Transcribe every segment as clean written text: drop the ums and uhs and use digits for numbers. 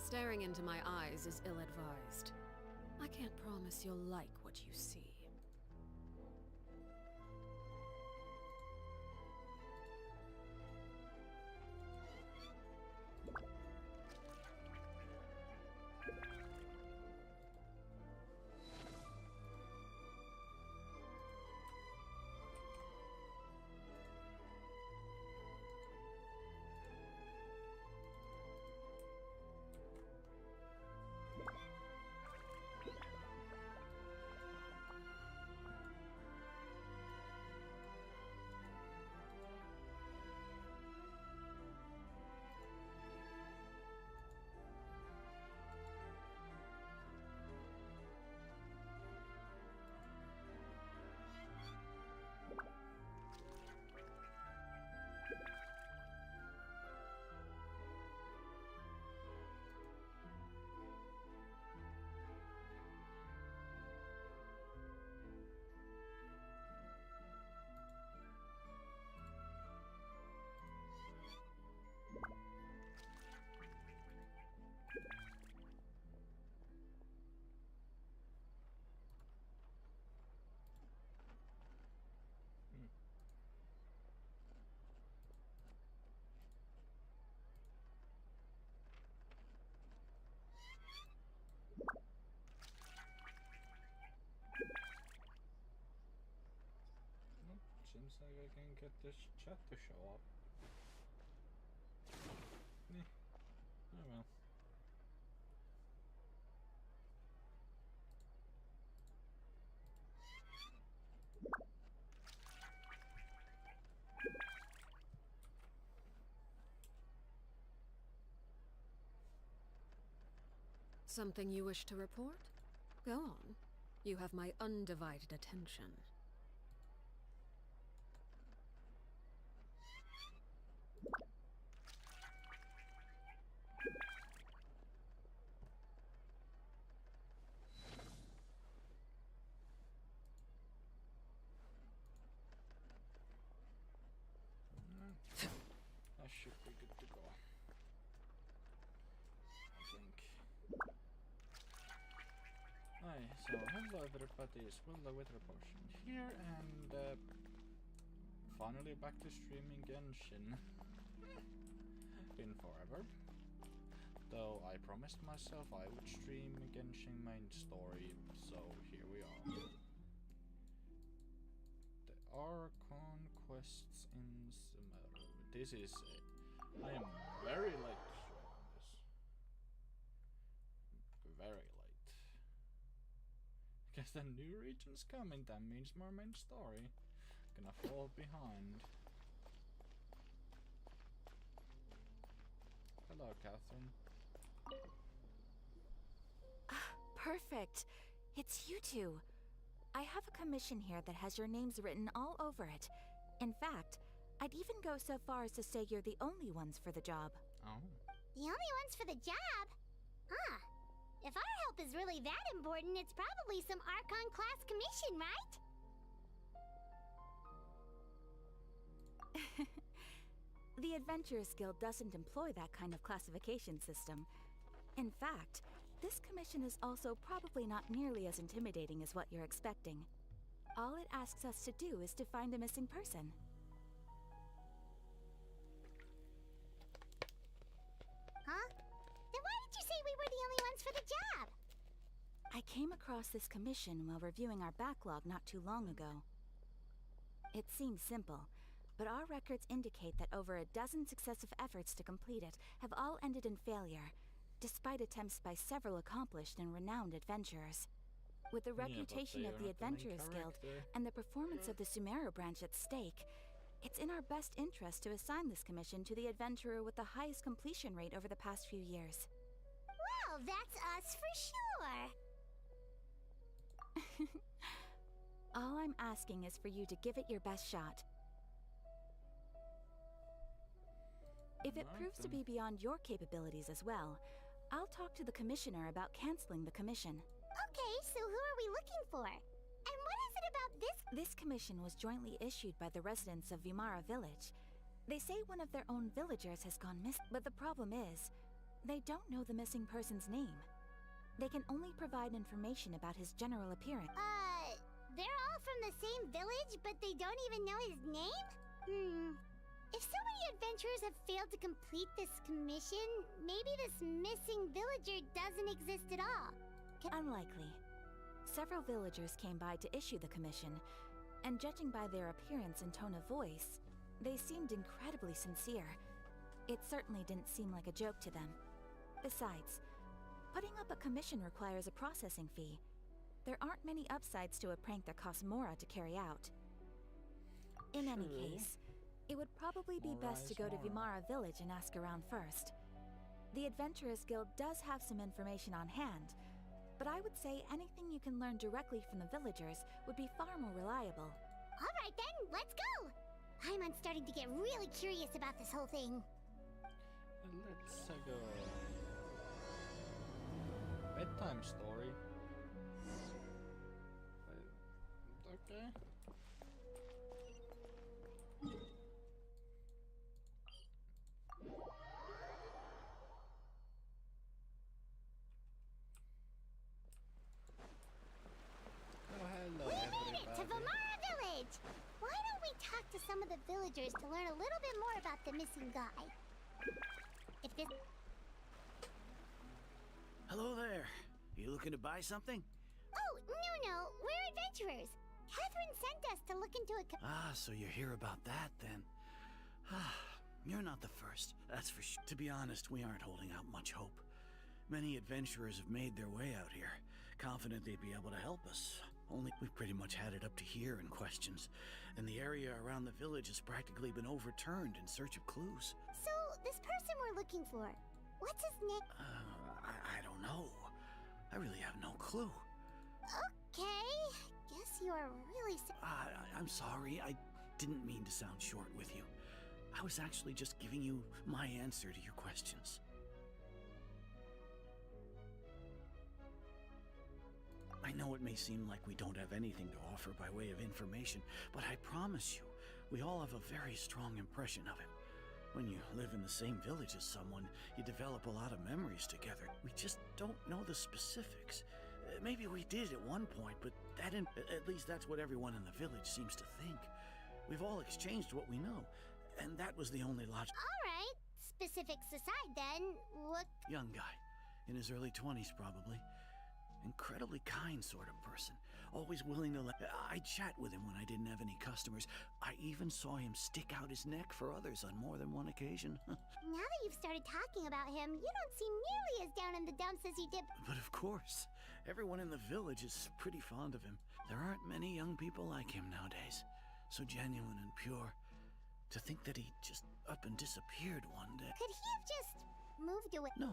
Staring into my eyes is ill-advised. I can't promise you'll like what you see. Seems like I can get this chat to show up. Oh well. Something you wish to report? Go on. You have my undivided attention. That should be good to go. I think. Aye, so hello everybody, it's Will the Wither Potion here, and finally back to streaming Genshin. Been forever. Though I promised myself I would stream Genshin main story, so here we are. There are conquests in Sumeru. This is it. I am very late on this. Very late. Guess the new region's coming, that means more main story. Gonna fall behind. Hello, Catherine. Perfect. It's you two. I have a commission here that has your names written all over it. In fact, I'd even go so far as to say you're the only ones for the job. Oh. The only ones for the job? Huh. If our help is really that important, it's probably some Archon class commission, right? The Adventurers Guild doesn't employ that kind of classification system. In fact, this commission is also probably not nearly as intimidating as what you're expecting. All it asks us to do is to find a missing person. Huh? Then why did you say we were the only ones for the job? I came across this commission while reviewing our backlog not too long ago. It seems simple, but our records indicate that over a dozen successive efforts to complete it have all ended in failure, despite attempts by several accomplished and renowned adventurers. With the reputation of the Adventurers Guild and the performance of the Sumeru branch at stake, it's in our best interest to assign this commission to the adventurer with the highest completion rate over the past few years. Well, that's us for sure. All I'm asking is for you to give it your best shot. If it proves to be beyond your capabilities as well, I'll talk to the commissioner about canceling the commission. Okay, so who are we looking for? And what is it about this? This commission was jointly issued by the residents of Vimara Village. They say one of their own villagers has gone missing, but the problem is, They don't know the missing person's name. They can only provide information about his general appearance. They're all from the same village, but they don't even know his name? If so many adventurers have failed to complete this commission, maybe this missing villager doesn't exist at all. Unlikely. Several villagers came by to issue the commission, and judging by their appearance and tone of voice, they seemed incredibly sincere. It certainly didn't seem like a joke to them. Besides, putting up a commission requires a processing fee. There aren't many upsides to a prank that costs Mora to carry out. In any case, it would probably be best to go to Vimara Village and ask around first. The Adventurers Guild does have some information on hand, but I would say anything you can learn directly from the villagers would be far more reliable. Alright then, let's go! I'm starting to get really curious about this whole thing. Let's go. Bedtime story. Okay. We made it to Vimara Village! Why don't we talk to some of the villagers to learn a little bit more about the missing guy? If this... Hello there. You looking to buy something? Oh, no, we're adventurers. Catherine sent us to look into a... Ah, so you're here about that then. Ah, you're not the first, that's for sure. To be honest, we aren't holding out much hope. Many adventurers have made their way out here, confident they'd be able to help us. Only we've pretty much had it up to here in questions, and the area around the village has practically been overturned in search of clues. So, this person we're looking for, what's his name? I don't know. I really have no clue. Okay, guess you're really... I'm sorry, I didn't mean to sound short with you. I was actually just giving you my answer to your questions. I know it may seem like we don't have anything to offer by way of information, but I promise you, we all have a very strong impression of him. When you live in the same village as someone, you develop a lot of memories together. We just don't know the specifics. Maybe we did at one point, but at least that's what everyone in the village seems to think. We've all exchanged what we know, and that was the only logic. Alright, specifics aside then, what... Young guy, in his early 20s probably. Incredibly kind sort of person. Always willing to I'd chat with him when I didn't have any customers. I even saw him stick out his neck for others on more than one occasion. Now that you've started talking about him, you don't seem nearly as down in the dumps as you did. But of course, everyone in the village is pretty fond of him. There aren't many young people like him nowadays. So genuine and pure. To think that he just up and disappeared one day. Could he have just moved away? No.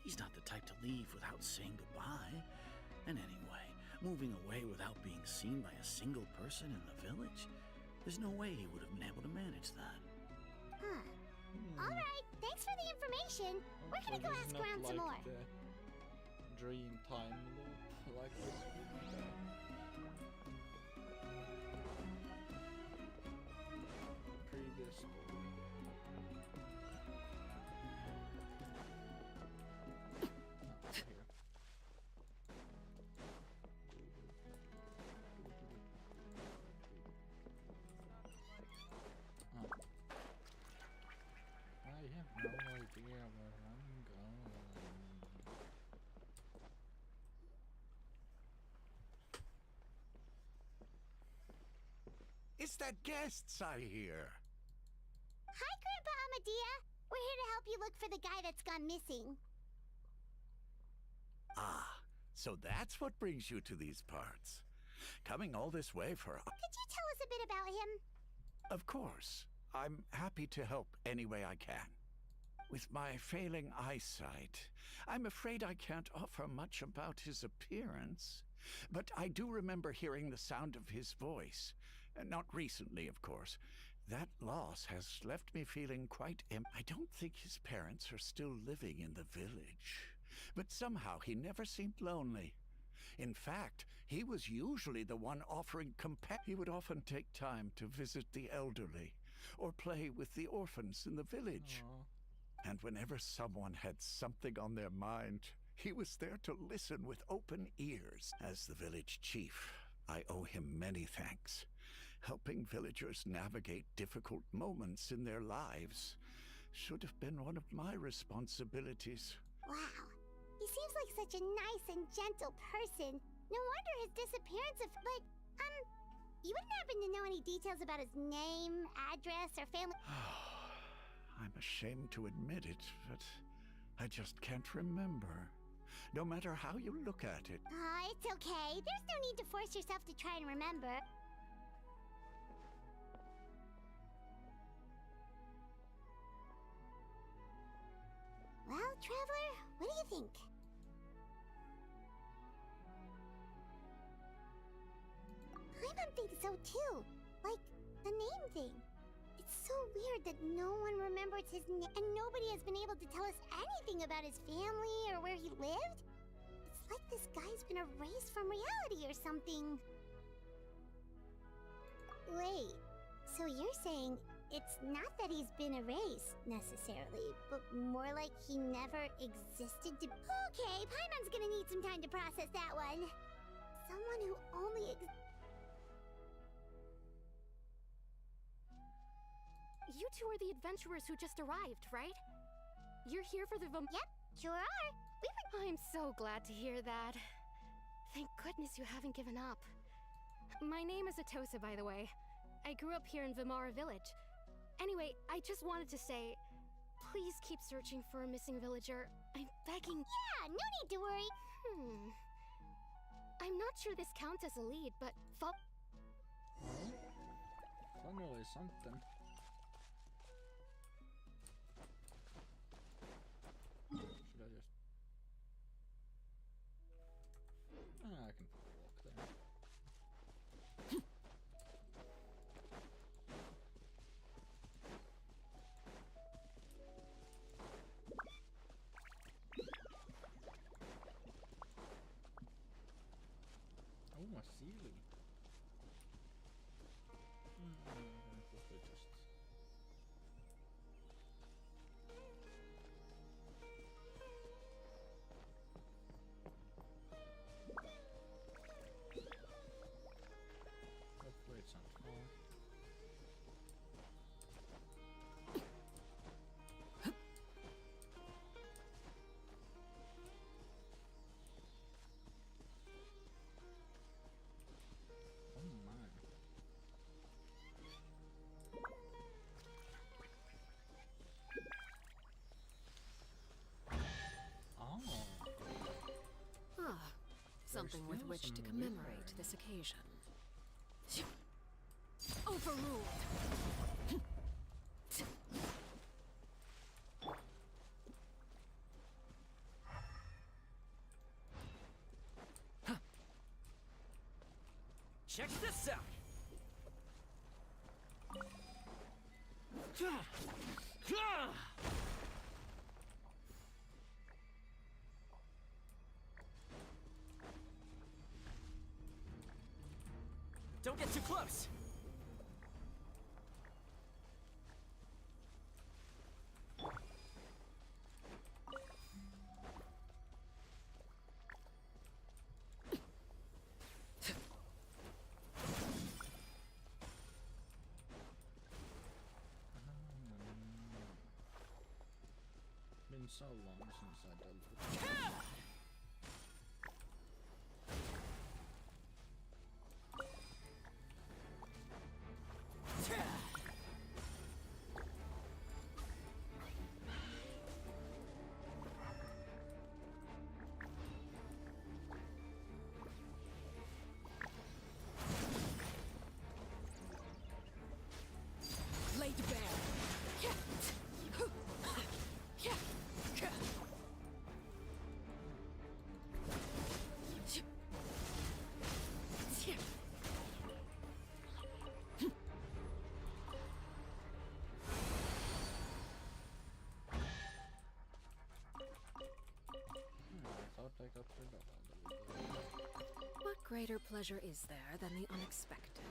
He's not the type to leave without saying goodbye. And anyway, moving away without being seen by a single person in the village, there's no way he would have been able to manage that. Huh. Alright, thanks for the information. We're gonna go ask around some more. Dream time loop like this. Previous story. I have no idea where I'm going. It's that guests I hear. Hi, Grandpa Amadea. We're here to help you look for the guy that's gone missing. Ah, so that's what brings you to these parts. Coming all this way for... Could you tell us a bit about him? Of course. I'm happy to help any way I can. With my failing eyesight, I'm afraid I can't offer much about his appearance. But I do remember hearing the sound of his voice. Not recently, of course. That loss has left me feeling quite I don't think his parents are still living in the village. But somehow he never seemed lonely. In fact, he was usually the one offering compassion. He would often take time to visit the elderly, or play with the orphans in the village. Aww. And whenever someone had something on their mind, he was there to listen with open ears. As the village chief, I owe him many thanks. Helping villagers navigate difficult moments in their lives should have been one of my responsibilities. Wow. He seems like such a nice and gentle person. No wonder his disappearance but, you wouldn't happen to know any details about his name, address, or family? I'm ashamed to admit it, but I just can't remember. No matter how you look at it. It's okay. There's no need to force yourself to try and remember. Well, Traveler, what do you think? Paimon thinks so too. Like, the name thing. It's so weird that no one remembers his name, and nobody has been able to tell us anything about his family or where he lived. It's like this guy's been erased from reality or something. Wait, so you're saying it's not that he's been erased, necessarily, but more like he never existed to... Okay, Paimon's gonna need some time to process that one. Someone who only You two are the adventurers who just arrived, right? You're here for the Yep, sure are. I'm so glad to hear that. Thank goodness you haven't given up. My name is Atosa, by the way. I grew up here in Vimara Village. Anyway, I just wanted to say, please keep searching for a missing villager. I'm begging. Yeah, no need to worry. I'm not sure this counts as a lead, but Finally something. Should I just... I can probably walk there. Oh, a ceiling. Probably just... Hopefully it's not far. Oh my. Oh. Something with still which to some commemorate whispering. this occasion. Overruled! Check this out! Don't get too close! Been so long since I dealt with it. Laid bare! I thought I got rid of all the little... What greater pleasure is there than the unexpected?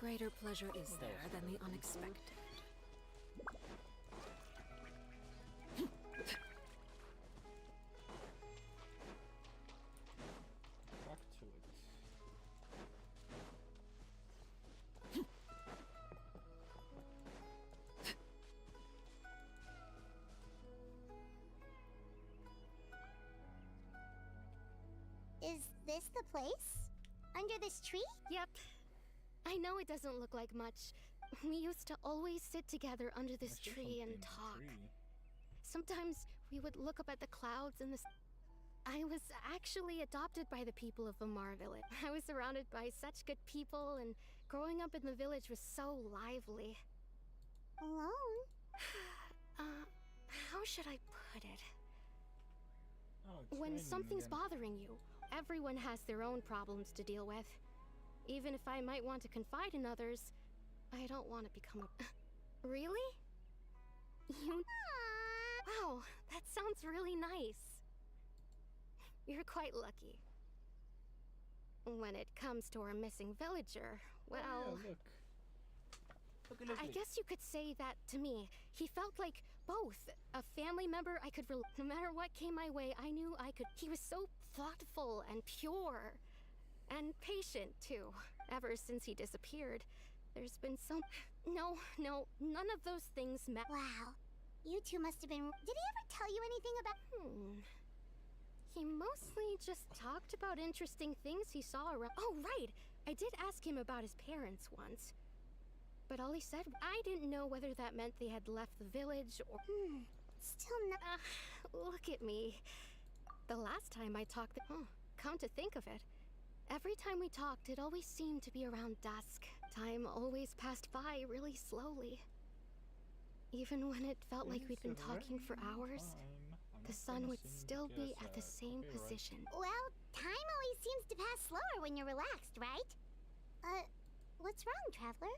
greater pleasure is there than the unexpected? Back to it. Is this the place? Under this tree? Yep. I know it doesn't look like much. We used to always sit together under this There's tree and something in the talk. tree. Sometimes we would look up at the clouds and I was actually adopted by the people of Vamar Village. I was surrounded by such good people, and growing up in the village was so lively. Alone? How should I put it? Oh, it's When raining something's again. bothering you, everyone has their own problems to deal with. Even if I might want to confide in others, I don't want to become a... Really? You... Wow, that sounds really nice. You're quite lucky. When it comes to our missing villager, well... Oh, yeah, look. Look at I Leslie. guess you could say that to me. He felt like both. A family member I could no matter what came my way, I knew I could. He was so thoughtful and pure. And patient, too. Ever since he disappeared, there's been so... No, none of those things Wow. You two must have been... Did he ever tell you anything about... He mostly just talked about interesting things he saw around... Oh, right! I did ask him about his parents once. But all he said... I didn't know whether that meant they had left the village or... Still not... Look at me. The last time I talked... come to think of it, every time we talked, it always seemed to be around dusk. Time always passed by really slowly. Even when it felt like we'd been talking for hours, the sun would still be at the same position. Well, time always seems to pass slower when you're relaxed, right? What's wrong, Traveler?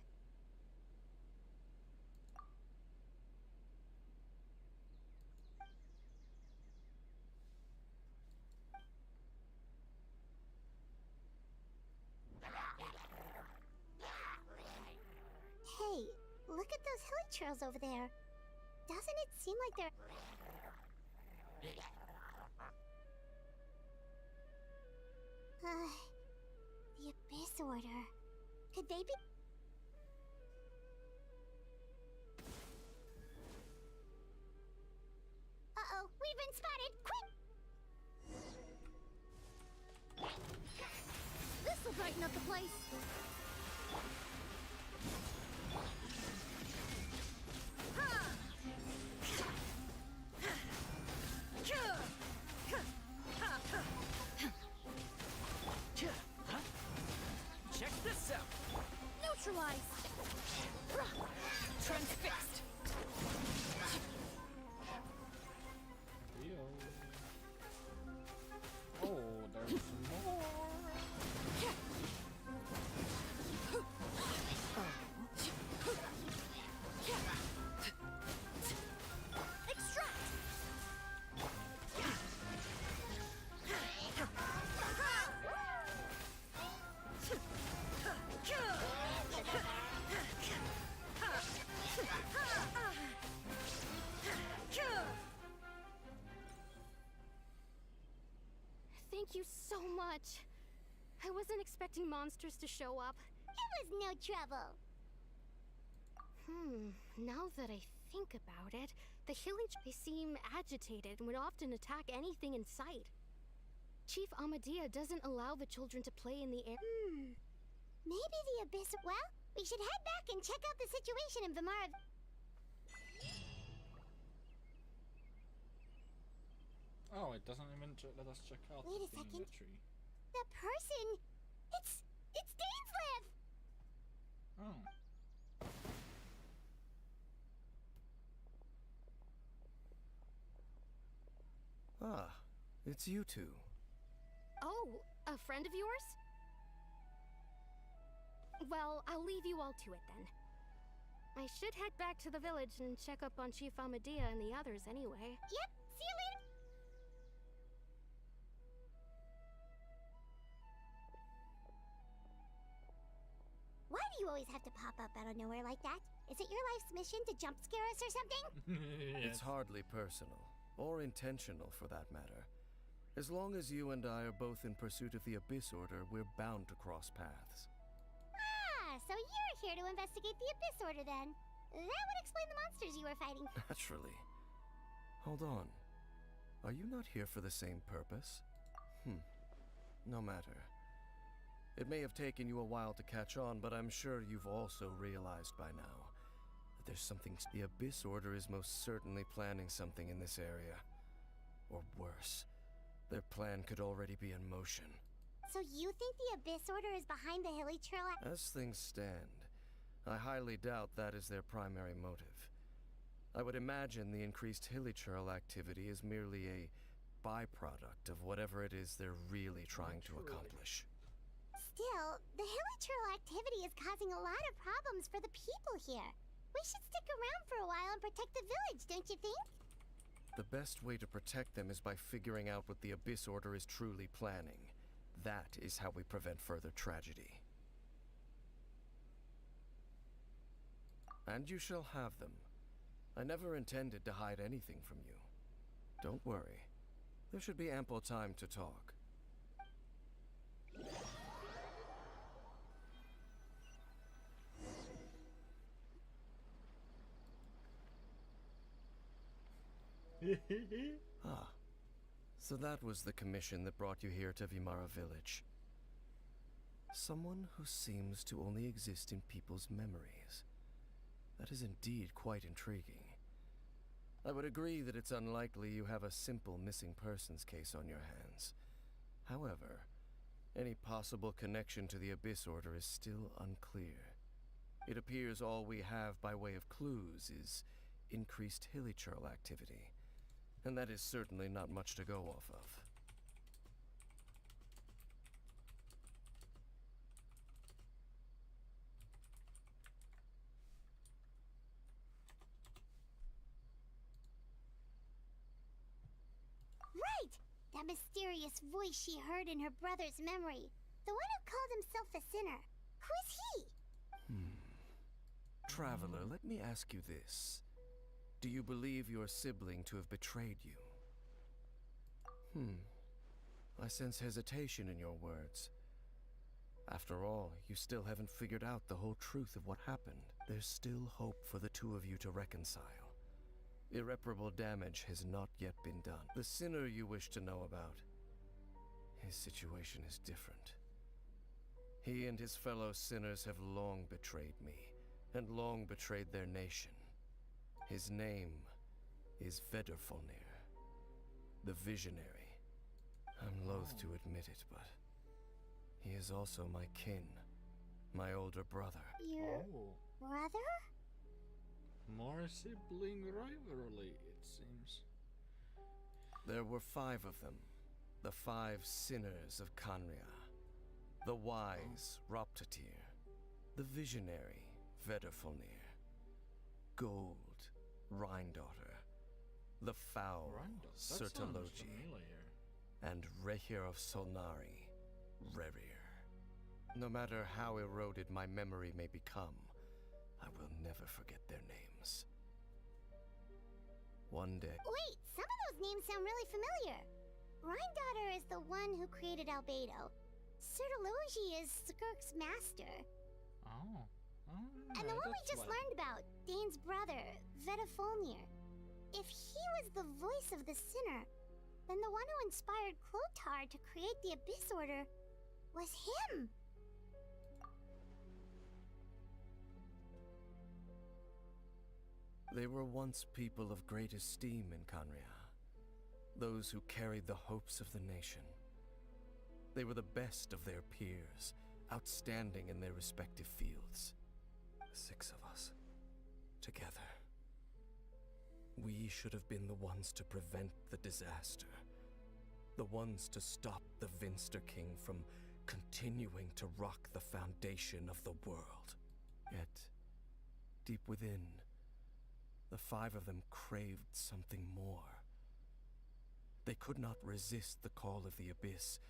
Hey, look at those hilly trails over there. Doesn't it seem like they're... The Abyss Order. Could they be... Uh-oh, we've been spotted! Quick! This'll brighten up the place! Check this out. Neutralized! Transfixed! Oh, there's more. Extract! Thank you so much. I wasn't expecting monsters to show up. It was no trouble. Now that I think about it, the they seem agitated and would often attack anything in sight. Chief Amadea doesn't allow the children to play in the air. Maybe the Abyss... Well, we should head back and check out the situation in Vamara... Oh, it doesn't even let us check out Wait the a thing in the second. tree. That person... It's Dainslev! Oh. Ah, it's you two. Oh, a friend of yours? Well, I'll leave you all to it then. I should head back to the village and check up on Chief Amadea and the others anyway. Yep, see you later! Why do you always have to pop up out of nowhere like that? Is it your life's mission to jump scare us or something? It's hardly personal, or intentional for that matter. As long as you and I are both in pursuit of the Abyss Order, we're bound to cross paths. Ah, so you're here to investigate the Abyss Order then. That would explain the monsters you were fighting. Naturally. Hold on. Are you not here for the same purpose? No matter. It may have taken you a while to catch on, but I'm sure you've also realized by now that there's something. The Abyss Order is most certainly planning something in this area. Or worse, their plan could already be in motion. So you think the Abyss Order is behind the Hilly Trail? As things stand, I highly doubt that is their primary motive. I would imagine the increased Hilly Trail activity is merely a byproduct of whatever it is they're really trying to accomplish. Still, the Hilly Trail activity is causing a lot of problems for the people here. We should stick around for a while and protect the village, don't you think? The best way to protect them is by figuring out what the Abyss Order is truly planning. That is how we prevent further tragedy. And you shall have them. I never intended to hide anything from you. Don't worry. There should be ample time to talk. Ah, so that was the commission that brought you here to Vimara Village. Someone who seems to only exist in people's memories. That is indeed quite intriguing. I would agree that it's unlikely you have a simple missing persons case on your hands. However, any possible connection to the Abyss Order is still unclear. It appears all we have by way of clues is increased Hilly Trail activity, and that is certainly not much to go off of. Right! That mysterious voice she heard in her brother's memory. The one who called himself a sinner. Who is he? Traveler, let me ask you this. Do you believe your sibling to have betrayed you? I sense hesitation in your words. After all, you still haven't figured out the whole truth of what happened. There's still hope for the two of you to reconcile. Irreparable damage has not yet been done. The sinner you wish to know about, his situation is different. He and his fellow sinners have long betrayed me, and long betrayed their nation. His name is Vedrfolnir, the Visionary. I'm loath to admit it, but he is also my kin, my older brother. Your brother? More sibling rivalry, it seems. There were 5 of them, the 5 sinners of Kanria. The wise, Roptatir. The visionary, Vedrfolnir. Gold, Rhindaughter. The foul, Sertologi. And Rehir of Solnari, Rerir. No matter how eroded my memory may become, I will never forget their names. One day... Wait, some of those names sound really familiar. Rhindaughter is the one who created Albedo. Sertologi is Skirk's master. Oh. And the one we just learned about, Dane's brother, Vedrfolnir. If he was the voice of the sinner, then the one who inspired Clotar to create the Abyss Order was him. They were once people of great esteem in Kanria. Those who carried the hopes of the nation. They were the best of their peers, outstanding in their respective fields. 6 of us, together. We should have been the ones to prevent the disaster. The ones to stop the Vinster King from continuing to rock the foundation of the world. Yet, deep within, the 5 of them craved something more. They could not resist the call of the Abyss,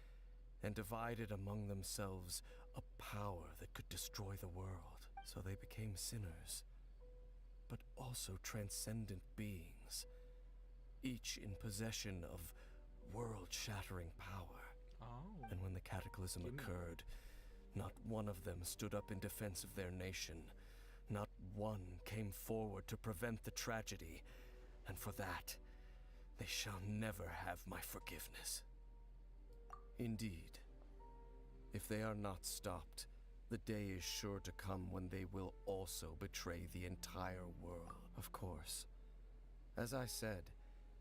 and divided among themselves a power that could destroy the world. So they became sinners, but also transcendent beings, each in possession of world-shattering power. Oh. And when the cataclysm occurred, not one of them stood up in defense of their nation. Not one came forward to prevent the tragedy, and for that, they shall never have my forgiveness. Indeed, if they are not stopped, the day is sure to come when they will also betray the entire world. Of course, as I said,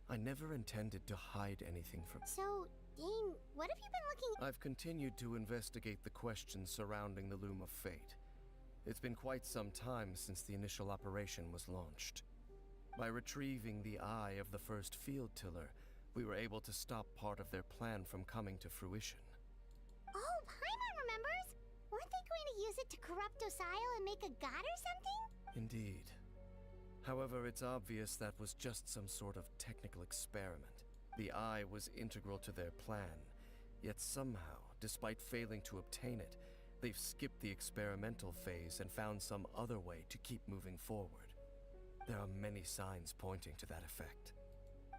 I never intended to hide anything from... So, Dane, what have you been looking... I've continued to investigate the questions surrounding the Loom of Fate. It's been quite some time since the initial operation was launched. By retrieving the eye of the first field tiller, we were able to stop part of their plan from coming to fruition. Oh, Paimon remembers! Weren't they going to use it to corrupt Osile and make a god or something? Indeed. However, it's obvious that was just some sort of technical experiment. The eye was integral to their plan, yet somehow, despite failing to obtain it, they've skipped the experimental phase and found some other way to keep moving forward. There are many signs pointing to that effect.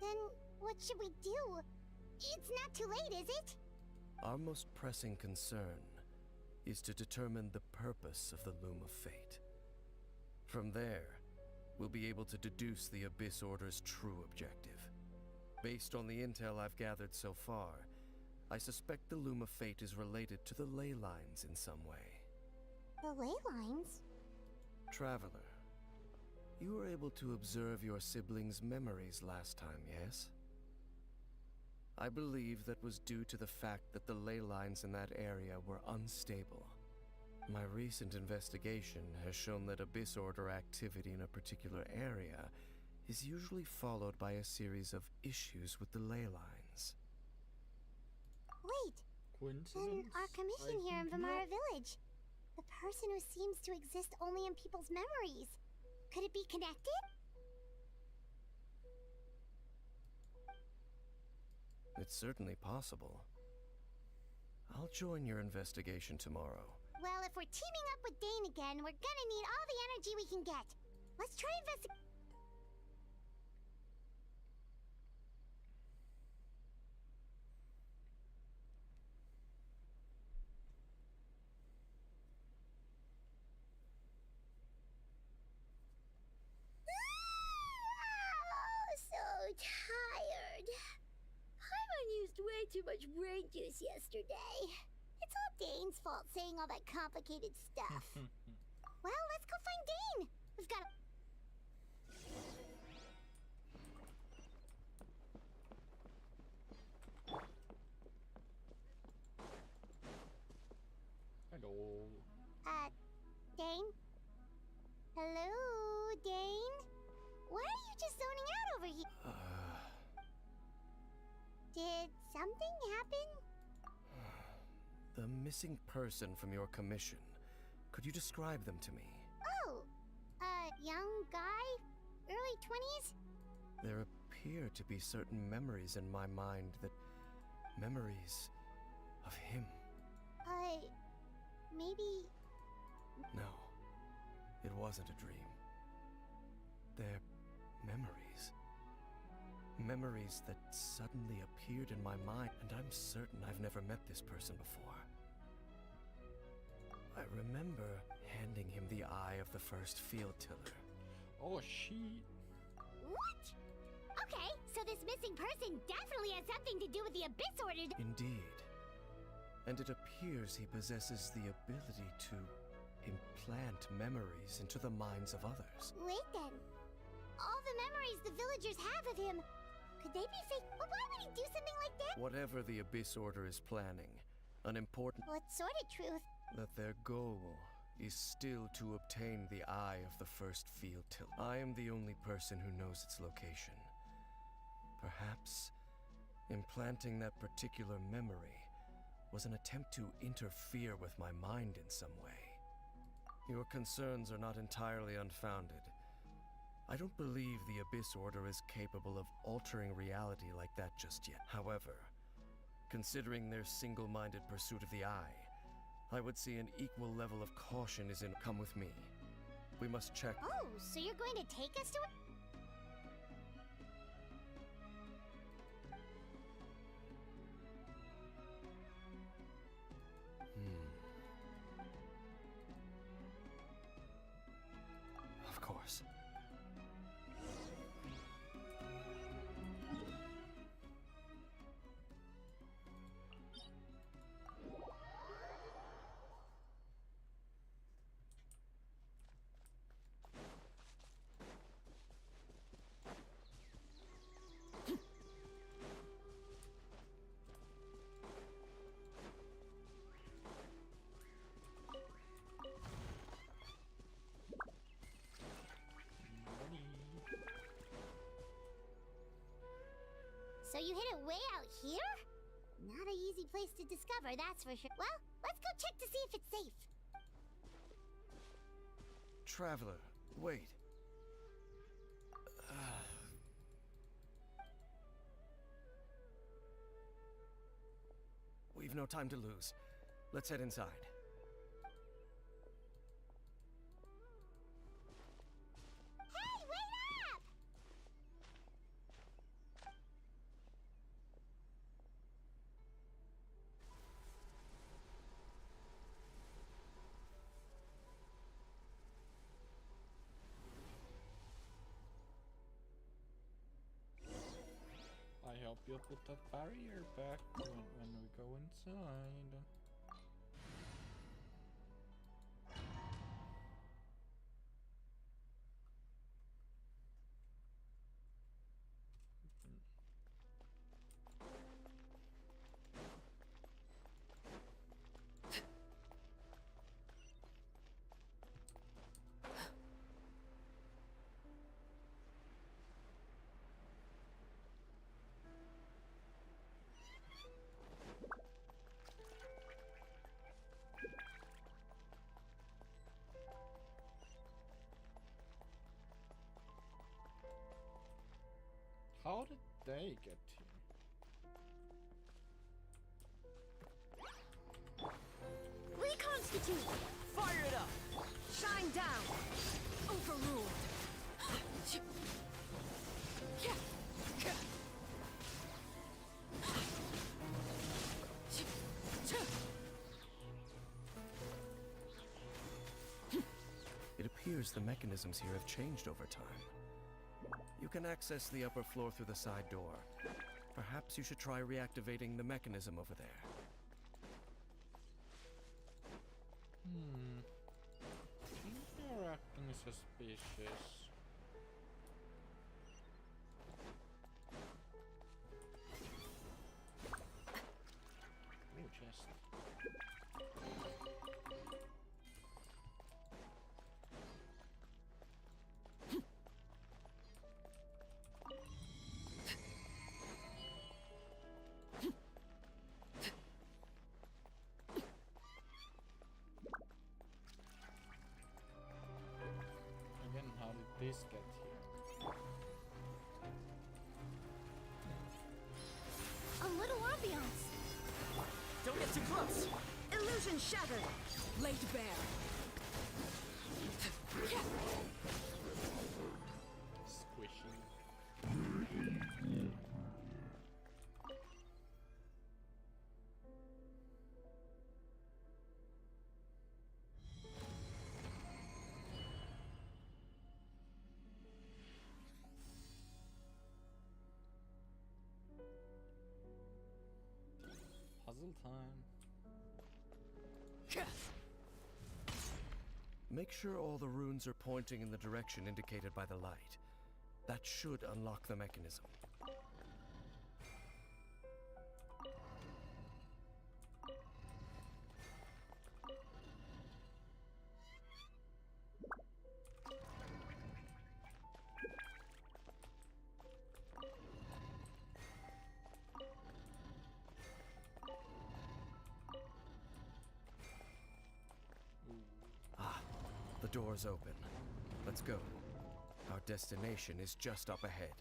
Then, what should we do? It's not too late, is it? Our most pressing concern is to determine the purpose of the Loom of Fate. From there, we'll be able to deduce the Abyss Order's true objective. Based on the intel I've gathered so far, I suspect the Loom of Fate is related to the ley lines in some way. The ley lines? Traveler, you were able to observe your siblings' memories last time, yes? I believe that was due to the fact that the ley lines in that area were unstable. My recent investigation has shown that Abyss Order activity in a particular area is usually followed by a series of issues with the ley lines. Wait, Coincidence? then our commission I here in think Vimara not. Village. The person who seems to exist only in people's memories. Could it be connected? It's certainly possible. I'll join your investigation tomorrow. Well, if we're teaming up with Dane again, we're gonna need all the energy we can get. Let's try so tired. Paimon used way too much brain juice yesterday. It's all Dane's fault saying all that complicated stuff. Well, let's go find Dane. We've got to... Hello. Dane? Hello, Dane? Why are you just zoning out over here? Did something happen? The missing person from your commission. Could you describe them to me? Oh, young guy? Early 20s? There appear to be certain memories in my mind that... memories of him. Maybe... No, it wasn't a dream. They're memories. Memories that suddenly appeared in my mind, and I'm certain I've never met this person before. I remember handing him the eye of the first field tiller. Oh, she... What? Okay, so this missing person definitely has something to do with the Abyss Order. Indeed. And it appears he possesses the ability to implant memories into the minds of others. Wait then. All the memories the villagers have of him, could they be fake? But why would he do something like that? Whatever the Abyss Order is planning, an important... What sort of truth? that their goal is still to obtain the eye of the first field tiller. I am the only person who knows its location. Perhaps implanting that particular memory was an attempt to interfere with my mind in some way. Your concerns are not entirely unfounded. I don't believe the Abyss Order is capable of altering reality like that just yet. However, considering their single-minded pursuit of the eye, I would say an equal level of caution is in... Come with me. We must check. Oh, so you're going to take us to it? Of course. So you hid it way out here? Not an easy place to discover, that's for sure. Well, let's go check to see if it's safe. Traveler, wait. We've no time to lose. Let's head inside. Hey, wait up! I hope you'll put that barrier back when we go inside. How did they get here? Reconstitute! Fire it up! Shine down! Overruled. It appears the mechanisms here have changed over time. You can access the upper floor through the side door. Perhaps you should try reactivating the mechanism over there. You're acting suspicious. Oh, chest. Again, how did this get here? A little ambiance. Don't get too close! Illusion shattered. Laid bare. Squishy. Puzzle time. Make sure all the runes are pointing in the direction indicated by the light. That should unlock the mechanism. The door's open. Let's go. Our destination is just up ahead.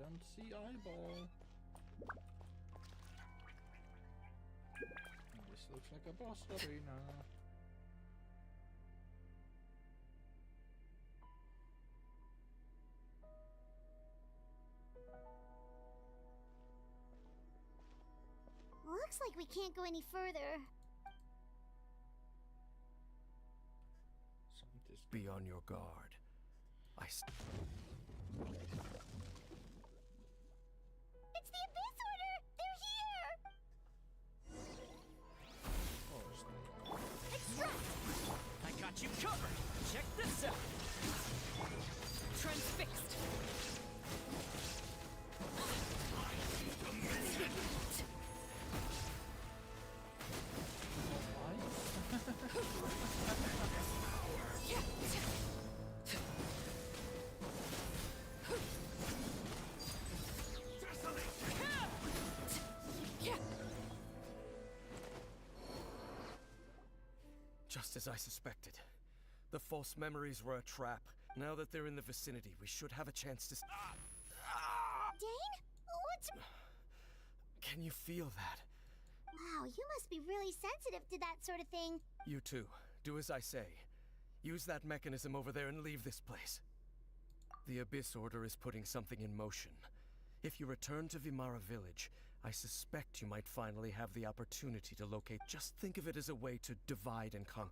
don't see eyeball. And this looks like a boss arena. Looks like we can't go any further. Scientist. Be on your guard. It's the Abyss Order! They're here! Extract! I got you covered! Check this out! Transfixed! Just as I suspected. The false memories were a trap. Now that they're in the vicinity, we should have a chance to... Dane? What's... Can you feel that? Wow, you must be really sensitive to that sort of thing. You too. Do as I say. Use that mechanism over there and leave this place. The Abyss Order is putting something in motion. If you return to Vimara Village, I suspect you might finally have the opportunity to locate... Just think of it as a way to divide and conquer.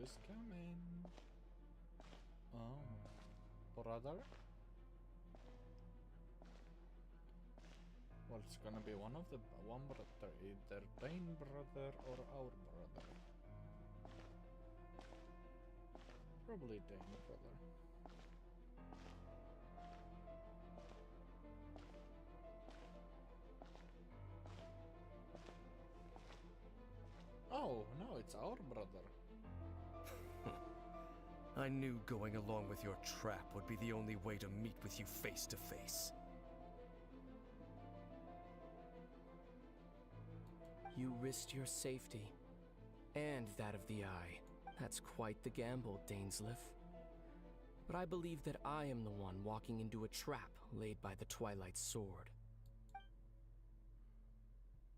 Who's coming? Oh, brother? Well, it's gonna be one brother, either Dane brother or our brother. Probably Dane brother. Oh, no, it's our brother. I knew going along with your trap would be the only way to meet with you face to face. You risked your safety, and that of the Eye. That's quite the gamble, Dainsleif. But I believe that I am the one walking into a trap laid by the Twilight Sword.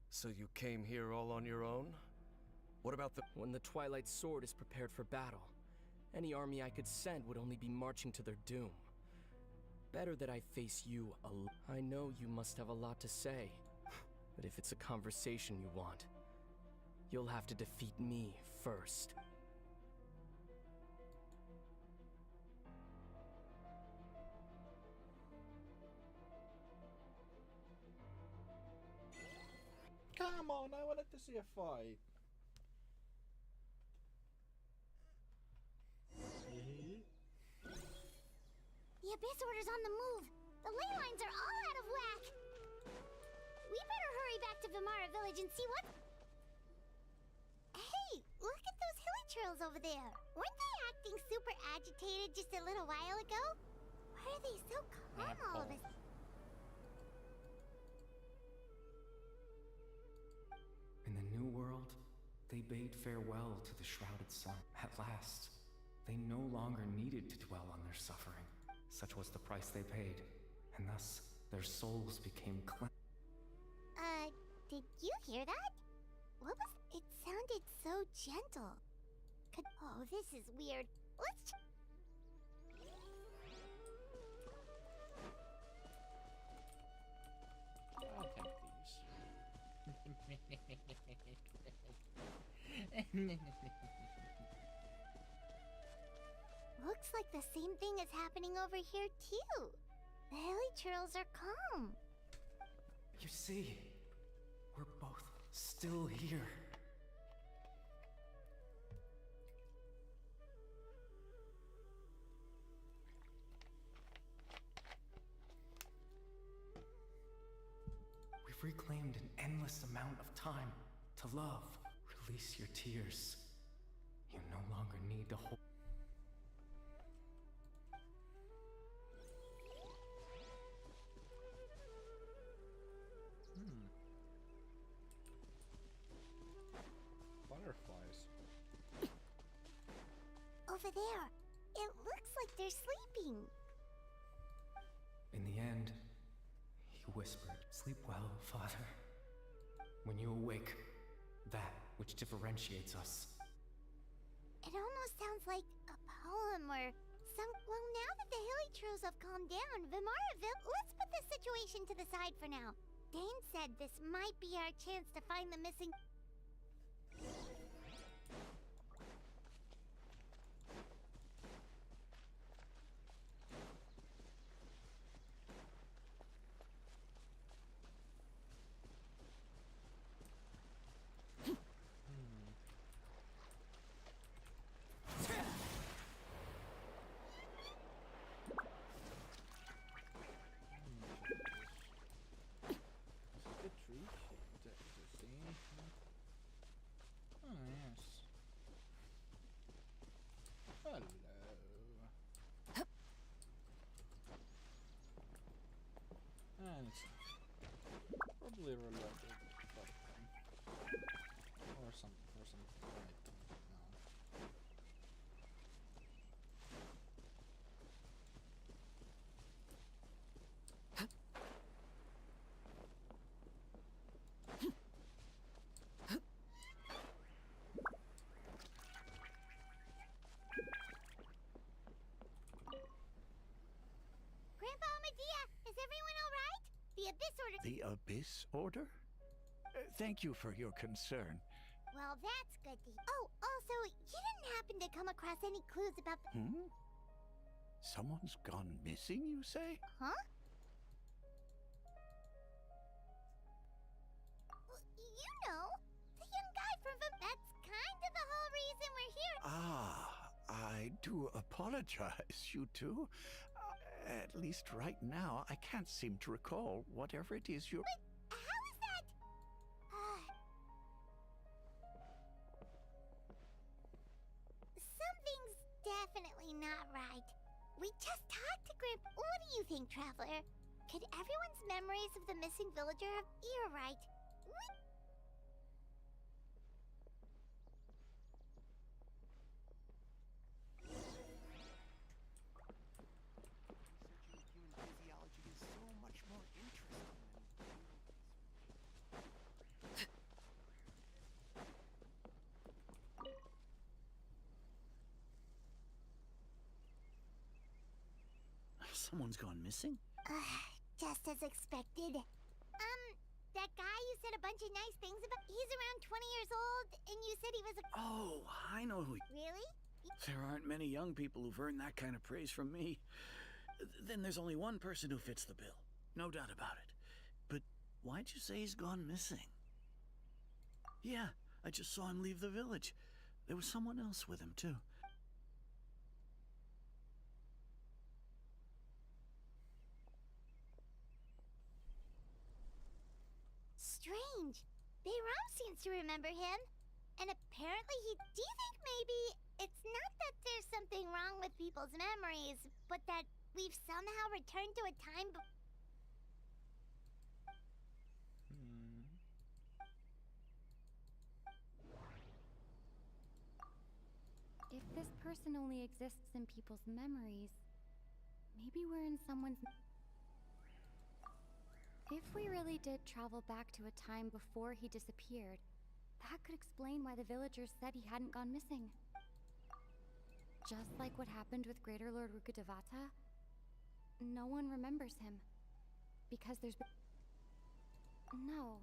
So you came here all on your own? What about the... When the Twilight Sword is prepared for battle, any army I could send would only be marching to their doom. Better that I face you alone. I know you must have a lot to say, but if it's a conversation you want, you'll have to defeat me first. Come on, I wanted to see a fight. The Abyss Order's on the move. The ley lines are all out of whack. We better hurry back to Vimara Village and see what... Hey, look at those hilly churls over there. Weren't they acting super agitated just a little while ago? Why are they so calm all of a sudden? In the New World, they bade farewell to the shrouded sun. At last, they no longer needed to dwell on their suffering. Such was the price they paid, and thus their souls became cleansed. Did you hear that? What was... It sounded so gentle. Oh, this is weird. Let's... I'll take these. Looks like the same thing is happening over here, too. The hilly churls are calm. You see, we're both still here. reclaimed an endless amount of time to love. Release your tears. You no longer need to hold. Butterflies. Over there. It looks like they're sleeping. In the end, he whispered, "Sleep well, Father. When you awake, that which differentiates us." It almost sounds like a poem or some. Well, now that the Hillytros have calmed down, Vimaraville, let's put this situation to the side for now. Dane said this might be our chance to find the missing. Hello. And it's probably related to something. Or something, I don't know. Grandpa Medea, is everyone alright? The Abyss Order. The Abyss Order? Thank you for your concern. Well, that's good to hear. Oh, also, you didn't happen to come across any clues about the. Someone's gone missing, you say? Huh? You know, the young guy from the. That's kind of the whole reason we're here. I do apologize, you two. At least right now, I can't seem to recall whatever it is you're. But how is that? Something's definitely not right. We just talked to Grandpa. What do you think, Traveler? Could everyone's memories of the missing villager have. You're right. Someone's gone missing? Just as expected. That guy you said a bunch of nice things about, he's around 20 years old, and you said he was a. Oh, I know who. Really? There aren't many young people who've earned that kind of praise from me. Then there's only one person who fits the bill. No doubt about it. But why'd you say he's gone missing? Yeah, I just saw him leave the village. There was someone else with him, too. Strange. Bayram seems to remember him. And apparently do you think maybe it's not that there's something wrong with people's memories, but that we've somehow returned to a time If this person only exists in people's memories, maybe we're in someone's. If we really did travel back to a time before he disappeared, that could explain why the villagers said he hadn't gone missing. Just like what happened with Greater Lord Rukkhadevata, no one remembers him. Because there's been. No.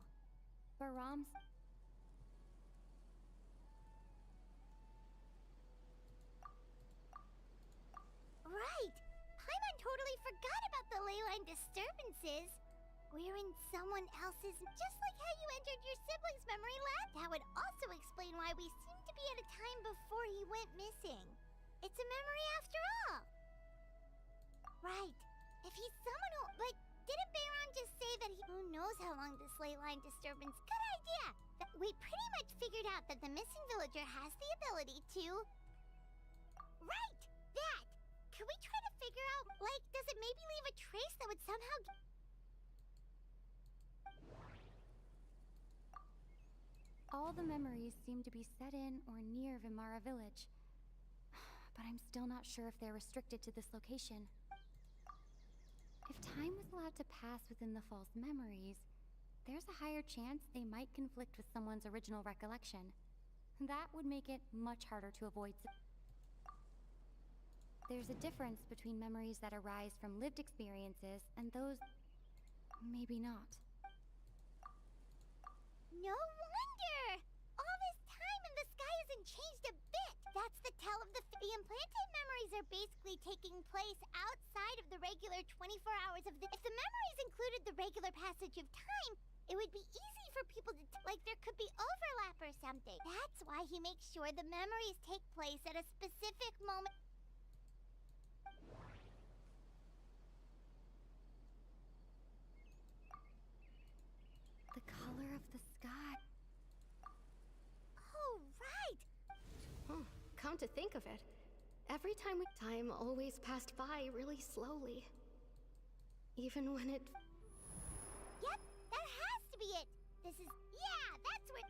Baram's. Right! Paimon totally forgot about the leyline disturbances. We're in someone else's, just like how you entered your sibling's memory lab. That would also explain why we seem to be at a time before he went missing. It's a memory after all. Right. If he's someone who. But didn't Bayron just say that he... Who knows how long this ley line disturbance... Good idea! We pretty much figured out that the missing villager has the ability to... Right! That! Can we try to figure out, like, does it maybe leave a trace that would somehow... All the memories seem to be set in or near Vimara village. But I'm still not sure if they're restricted to this location. If time was allowed to pass within the false memories, there's a higher chance they might conflict with someone's original recollection. That would make it much harder to avoid. There's a difference between memories that arise from lived experiences and those... maybe not. No wonder! All this time and the sky hasn't changed a bit! That's the tell of the implanted memories are basically taking place outside of the regular 24 hours of the... If the memories included the regular passage of time, it would be easy for people to... like there could be overlap or something. That's why he makes sure the memories take place at a specific moment. The color of the sky. Oh, right! Oh, come to think of it, every time time always passed by really slowly. Even when it... Yep, that has to be it! This is... yeah, that's what...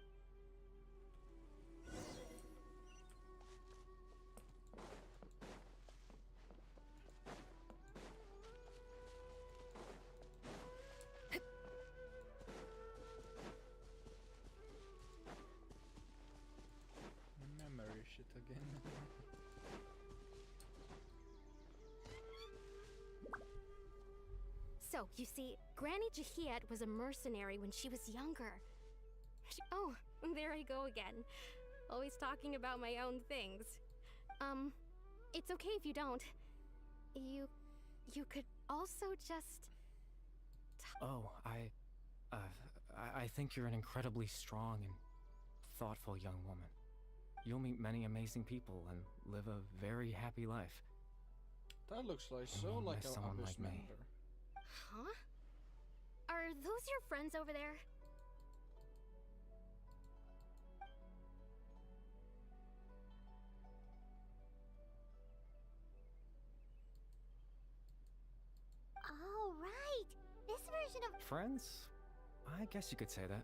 Memory shit again. So, you see, Granny Jahiet was a mercenary when she was younger. Oh, there I go again. Always talking about my own things. It's okay if you don't. You could also just... Oh, I think you're an incredibly strong and thoughtful young woman. You'll meet many amazing people and live a very happy life. That looks like And so you'll like miss a someone Abyss like me. member. Huh? Are those your friends over there? Oh, right! This version of... Friends? I guess you could say that.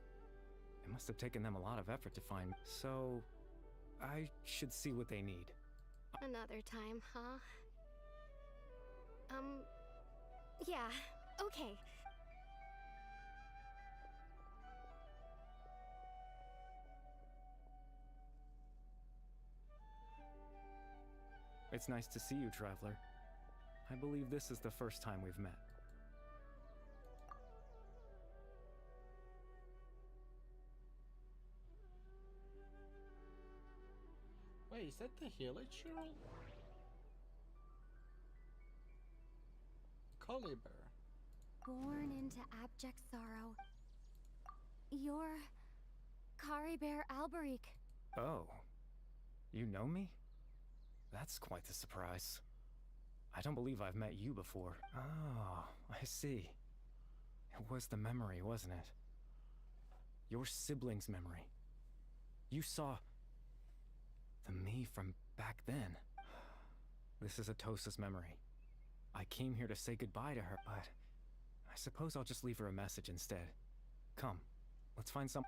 It must have taken them a lot of effort to find me. So, I should see what they need. Another time, huh? Yeah, okay. It's nice to see you, Traveler. I believe this is the first time we've met. Wait, is that the village girl? Caliber. Born into abject sorrow. You're... Caribert Alberic. Oh. You know me? That's quite the surprise. I don't believe I've met you before. Oh, I see. It was the memory, wasn't it? Your sibling's memory. You saw... the me from back then. This is Atosa's memory. I came here to say goodbye to her, but... I suppose I'll just leave her a message instead. Come, let's find some...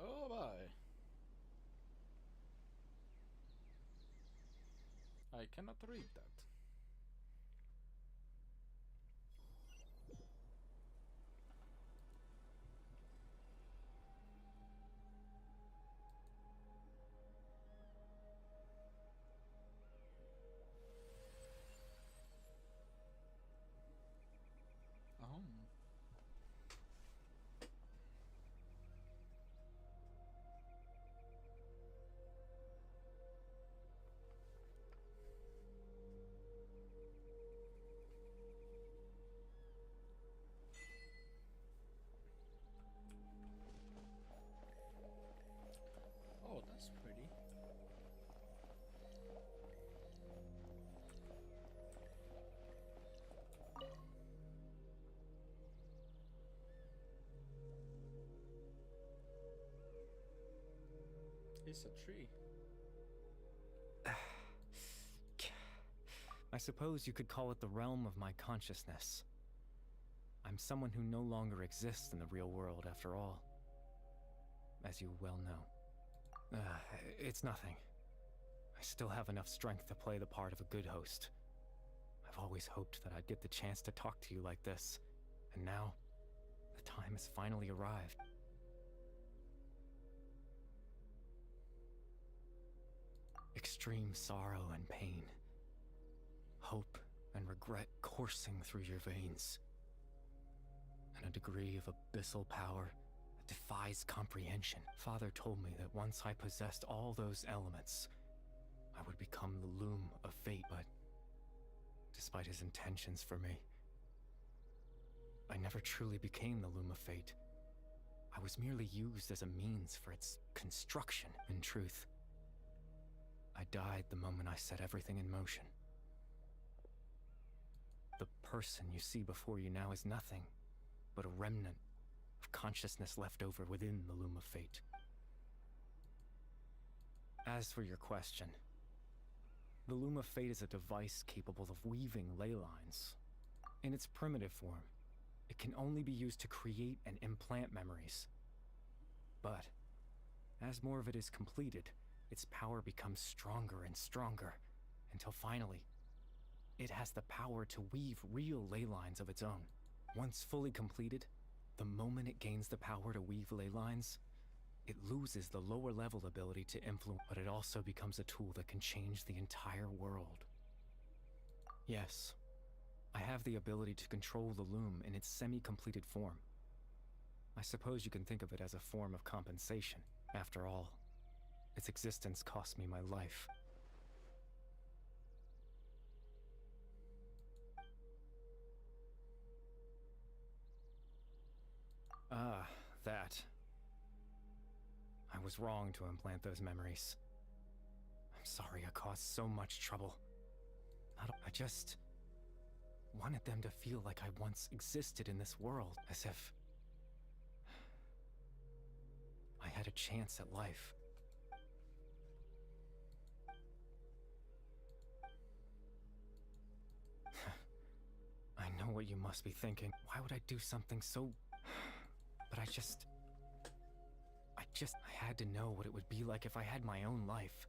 Oh bye. I cannot read that. Oh. He's a tree. I suppose you could call it the realm of my consciousness. I'm someone who no longer exists in the real world, after all. As you well know. It's nothing. I still have enough strength to play the part of a good host. I've always hoped that I'd get the chance to talk to you like this, and now, the time has finally arrived. Extreme sorrow and pain. Hope and regret coursing through your veins. And a degree of abyssal power that defies comprehension. Father told me that once I possessed all those elements, I would become the loom of fate, but despite his intentions for me, I never truly became the loom of fate. I was merely used as a means for its construction. In truth, I died the moment I set everything in motion. The person you see before you now is nothing but a remnant of consciousness left over within the loom of fate. As for your question, the loom of fate is a device capable of weaving ley lines. In its primitive form, it can only be used to create and implant memories. But as more of it is completed, its power becomes stronger and stronger, until finally, it has the power to weave real ley lines of its own. Once fully completed, the moment it gains the power to weave ley lines, it loses the lower level ability to influence, but it also becomes a tool that can change the entire world. Yes, I have the ability to control the loom in its semi-completed form. I suppose you can think of it as a form of compensation. After all, its existence cost me my life. That. I was wrong to implant those memories. I'm sorry I caused so much trouble. I just wanted them to feel like I once existed in this world, as if I had a chance at life. I know what you must be thinking. Why would I do something so... But I had to know what it would be like if I had my own life.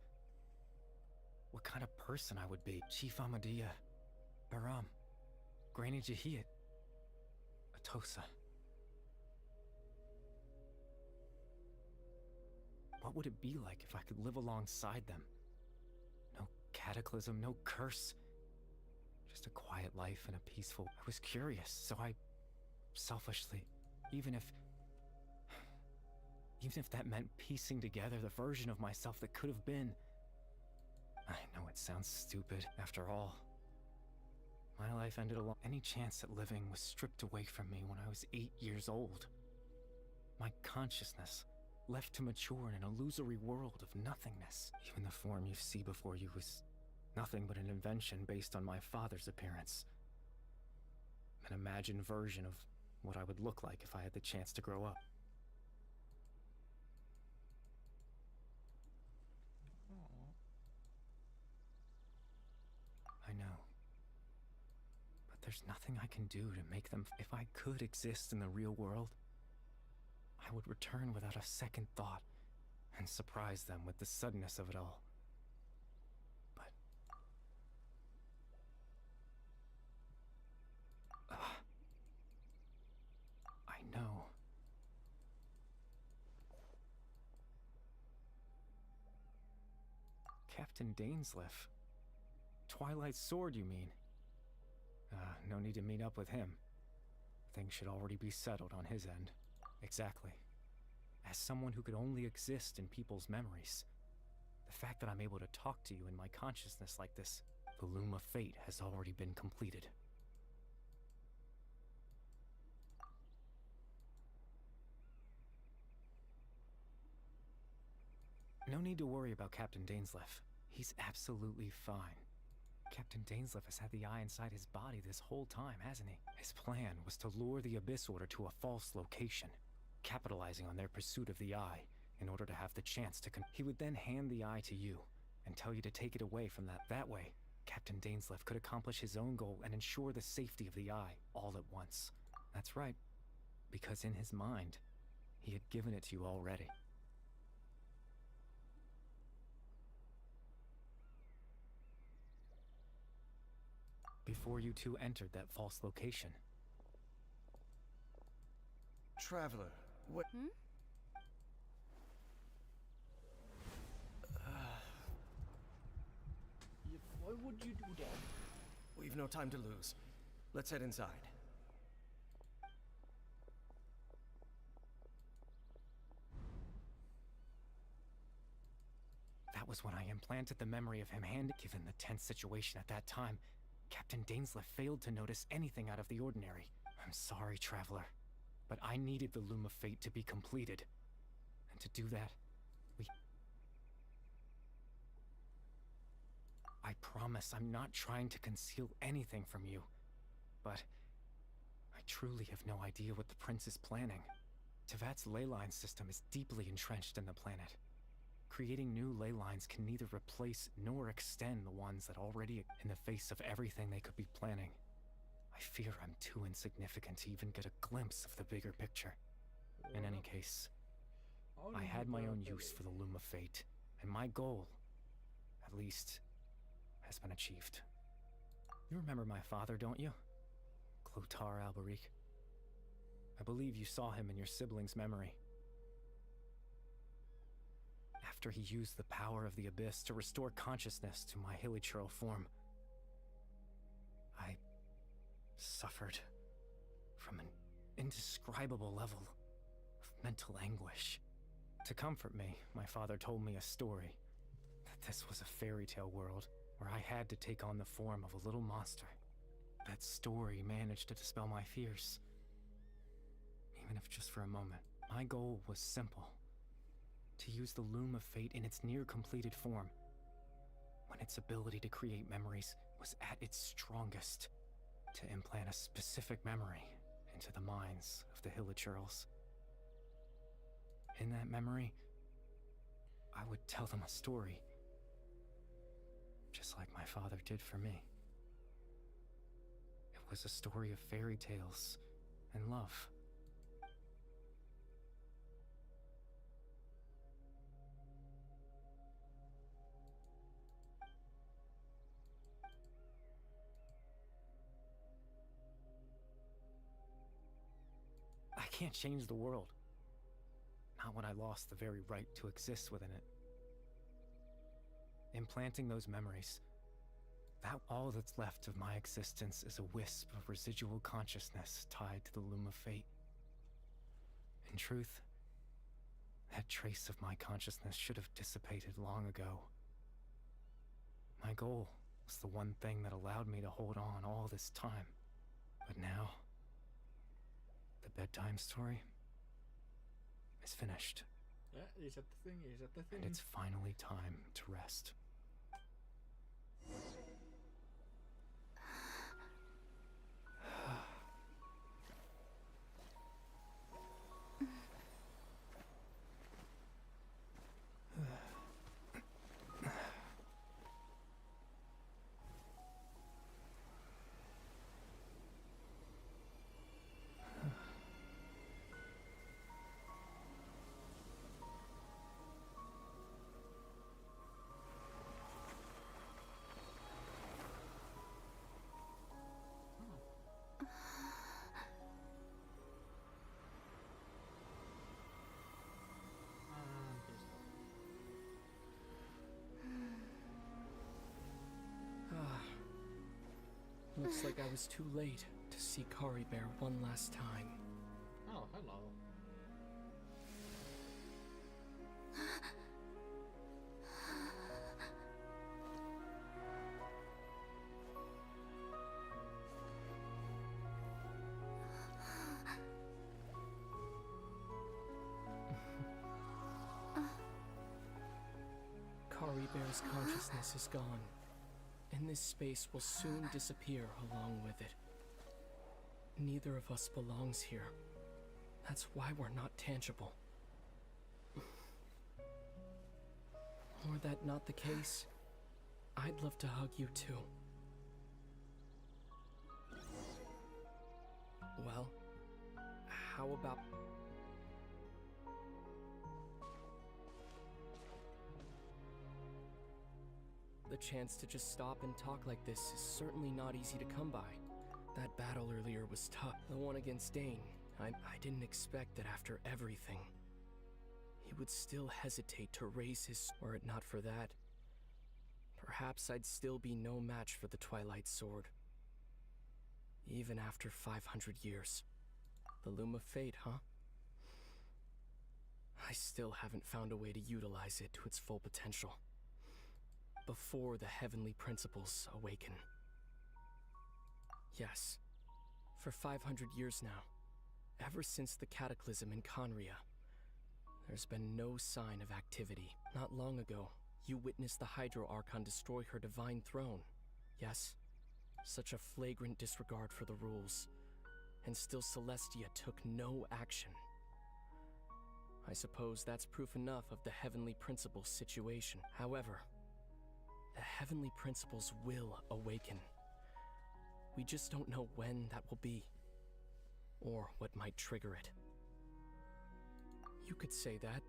What kind of person I would be. Chief Ahmadiyya, Baram, Granny Jahiyat, Atosa. What would it be like if I could live alongside them? No cataclysm, no curse. Just a quiet life and a peaceful... I was curious, so I selfishly, even if that meant piecing together the version of myself that could have been. I know it sounds stupid. After all, my life ended alone. Any chance at living was stripped away from me when I was 8 years old. My consciousness left to mature in an illusory world of nothingness. Even the form you see before you was nothing but an invention based on my father's appearance. An imagined version of what I would look like if I had the chance to grow up. I know. But there's nothing I can do to make them... If I could exist in the real world, I would return without a second thought and surprise them with the suddenness of it all. But... I know. Captain Dainsleif. Twilight Sword, you mean? No need to meet up with him. Things should already be settled on his end. Exactly. As someone who could only exist in people's memories, the fact that I'm able to talk to you in my consciousness like this, the loom of fate has already been completed. No need to worry about Captain Dainsleif. He's absolutely fine. Captain Dainsleif has had the eye inside his body this whole time, hasn't he? His plan was to lure the Abyss Order to a false location, capitalizing on their pursuit of the eye, in order to have the chance to he would then hand the eye to you and tell you to take it away from that. That way, Captain Dainsleif could accomplish his own goal and ensure the safety of the eye all at once. That's right, because in his mind, he had given it to you already. Before you two entered that false location. Traveler, what? Why would you do that? We've no time to lose. Let's head inside. That was when I implanted the memory of him given the tense situation at that time, Captain Dainsleif failed to notice anything out of the ordinary. I'm sorry, Traveler, but I needed the Loom of Fate to be completed. And to do that, I promise I'm not trying to conceal anything from you, but I truly have no idea what the Prince is planning. Tevat's ley line system is deeply entrenched in the planet. Creating new ley lines can neither replace nor extend the ones that already in the face of everything they could be planning. I fear I'm too insignificant to even get a glimpse of the bigger picture. In any case, I had my own use for the Loom of Fate, and my goal, at least, has been achieved. You remember my father, don't you? Clotar Alberic. I believe you saw him in your sibling's memory. After he used the power of the Abyss to restore consciousness to my hilichurl form, I suffered from an indescribable level of mental anguish. To comfort me, my father told me a story, that this was a fairy tale world where I had to take on the form of a little monster. That story managed to dispel my fears, even if just for a moment. My goal was simple. To use the Loom of Fate in its near-completed form, when its ability to create memories was at its strongest, to implant a specific memory into the minds of the hilichurls. In that memory, I would tell them a story, just like my father did for me. It was a story of fairy tales and love. I can't change the world. Not when I lost the very right to exist within it. Implanting those memories, that all that's left of my existence is a wisp of residual consciousness tied to the Loom of Fate. In truth, that trace of my consciousness should have dissipated long ago. My goal was the one thing that allowed me to hold on all this time. But now, the bedtime story is finished. Yeah, is that the thing? Is that the thing? And it's finally time to rest. Looks like I was too late to see Kari Bear one last time. Oh, hello. Kari Bear's consciousness is gone, and this space will soon disappear along with it. Neither of us belongs here. That's why we're not tangible. Were that not the case, I'd love to hug you too. Well, how about... The chance to just stop and talk like this is certainly not easy to come by. That battle earlier was tough. The one against Dane. I didn't expect that after everything, he would still hesitate to raise his... Were it not for that, perhaps I'd still be no match for the Twilight Sword. Even after 500 years. The Loom of Fate, huh? I still haven't found a way to utilize it to its full potential. Before the heavenly principles awaken. Yes, for 500 years now, ever since the cataclysm in Conria, there's been no sign of activity. Not long ago, you witnessed the Hydro Archon destroy her divine throne. Yes, such a flagrant disregard for the rules, and still Celestia took no action. I suppose that's proof enough of the heavenly principles situation. However, the heavenly principles will awaken. We just don't know when that will be, or what might trigger it. You could say that.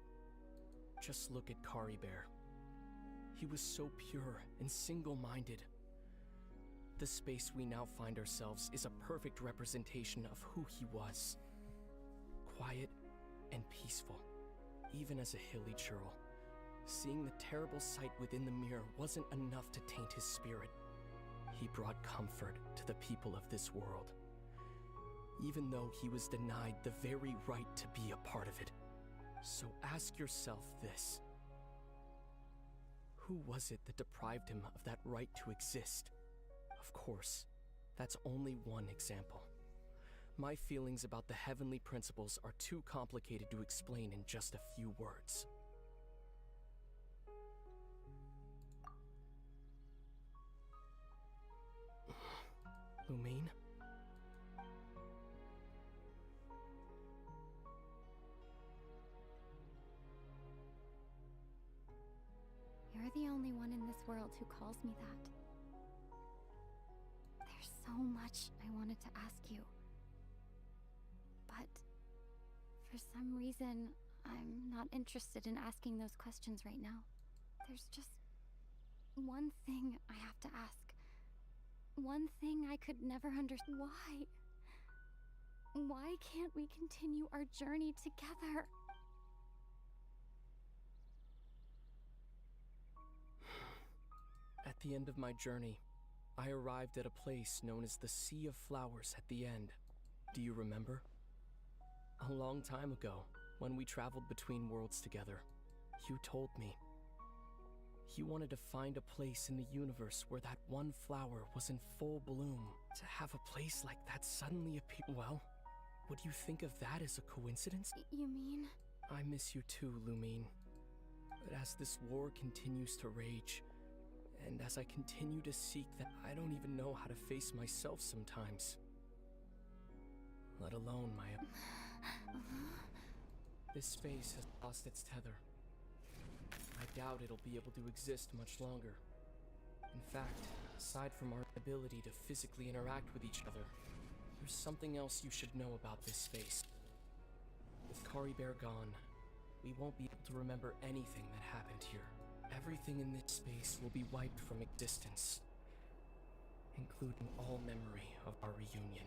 Just look at Kari Bear. He was so pure and single-minded. The space we now find ourselves is a perfect representation of who he was. Quiet and peaceful, even as a hilly churl. Seeing the terrible sight within the mirror wasn't enough to taint his spirit. He brought comfort to the people of this world, even though he was denied the very right to be a part of it. So ask yourself this. Who was it that deprived him of that right to exist? Of course, that's only one example. My feelings about the heavenly principles are too complicated to explain in just a few words. Lumine? You're the only one in this world who calls me that. There's so much I wanted to ask you. But for some reason, I'm not interested in asking those questions right now. There's just one thing I have to ask. One thing I could never understand. Why? Why can't we continue our journey together? At the end of my journey, I arrived at a place known as the Sea of Flowers at the end. Do you remember? A long time ago, when we traveled between worlds together, you told me you wanted to find a place in the universe where that one flower was in full bloom. To have a place like that suddenly appear— Well, would you think of that as a coincidence? You mean? I miss you too, Lumine. But as this war continues to rage, and as I continue to seek that, I don't even know how to face myself sometimes. Let alone my... This space has lost its tether. I doubt it'll be able to exist much longer. In fact, aside from our ability to physically interact with each other, there's something else you should know about this space. With Kari Bear gone, we won't be able to remember anything that happened here. Everything in this space will be wiped from existence, including all memory of our reunion.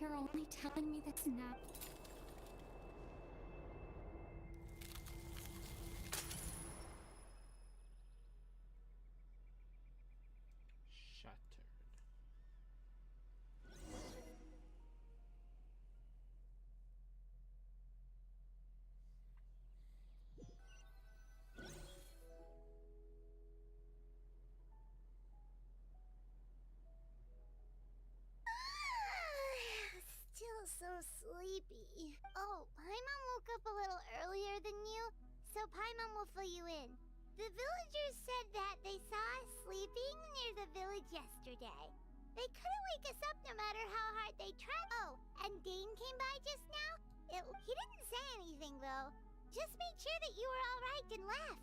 You're only telling me this now. Shattered. Still so sleepy. Oh, Paimon woke up a little earlier than you, so Paimon will fill you in. The villagers said that they saw us sleeping near the village yesterday. They couldn't wake us up no matter how hard they tried. Oh, and Dane came by just now. He didn't say anything, though. Just made sure that you were all right and left.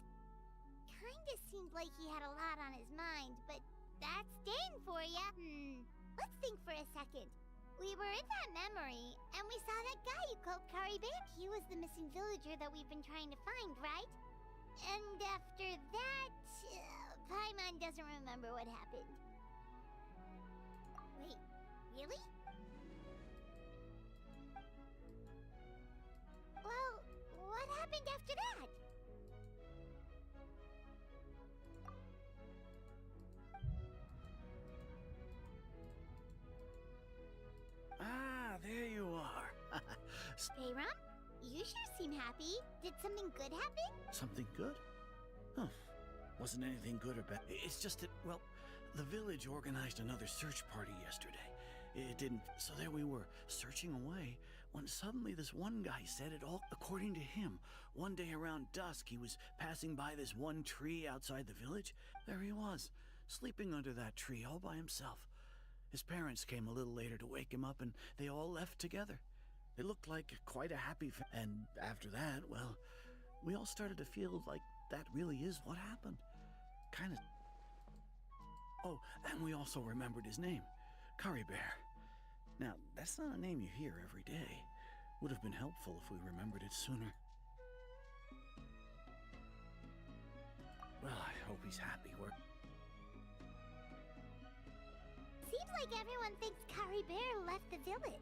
kinda seemed like he had a lot on his mind, but that's Dane for ya. Let's think for a second. We were in that memory, and we saw that guy you called Kari Bear. He was the missing villager that we've been trying to find, right? And after that, Paimon doesn't remember what happened. Wait, really? Well, what happened after that? Ah, there you are. Bayram, you sure seem happy. Did something good happen? Something good? Huh. Wasn't anything good or bad. It's just that, well, the village organized another search party yesterday. It didn't, so there we were, searching away, when suddenly this one guy said it all. According to him, one day around dusk, he was passing by this one tree outside the village. There he was, sleeping under that tree all by himself. His parents came a little later to wake him up, and they all left together. It looked like quite a happy and after that, well, we all started to feel like that really is what happened. Kind of. Oh, and we also remembered his name, Kari Bear. Now, that's not a name you hear every day. Would have been helpful if we remembered it sooner. Well, I hope he's happy. Seems like everyone thinks Kari Bear left the village.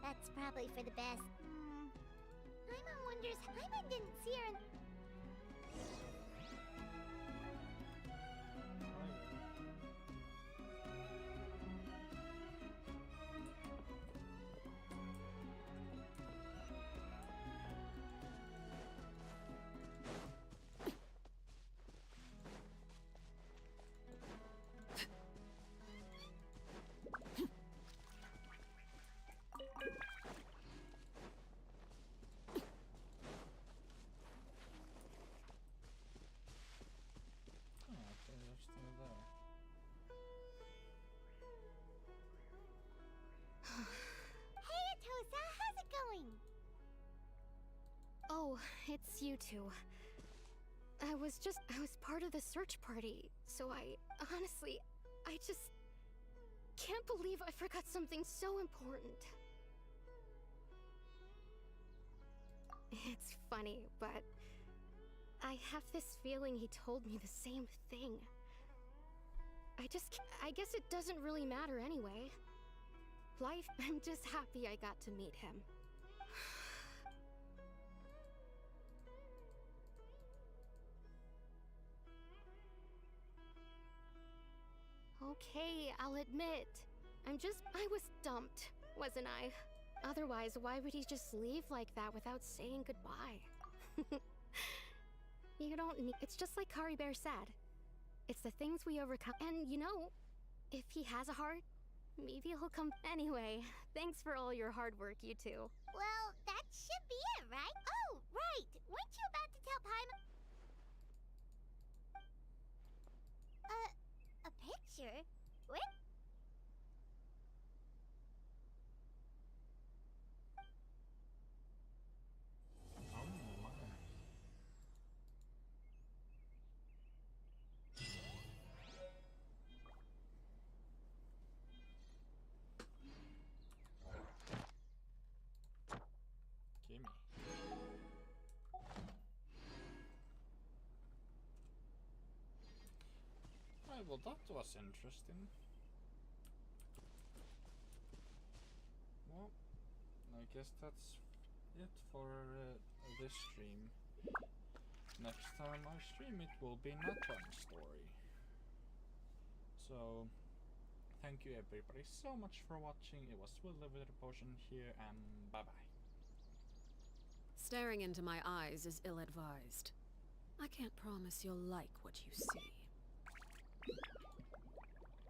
That's probably for the best. Paimon wonders. Paimon didn't see her. Oh, it's you two. I was part of the search party, so honestly, I just can't believe I forgot something so important. It's funny, but I have this feeling he told me the same thing. I guess it doesn't really matter anyway. I'm just happy I got to meet him. Okay, I'll admit. I was dumped, wasn't I? Otherwise, why would he just leave like that without saying goodbye? You don't need— It's just like Kari Bear said. It's the things we overcome. And you know, if he has a heart, maybe he'll come. Anyway, thanks for all your hard work, you two. Well, that should be it, right? Oh, right! Weren't you about to tell Paimon? A picture? What? Gimme. Right, well that was interesting. Well, I guess that's it for this stream. Next time I stream it will be Nathan's story. So, thank you everybody so much for watching. It was Will with a Potion here, and bye bye. Staring into my eyes is ill-advised. I can't promise you'll like what you see.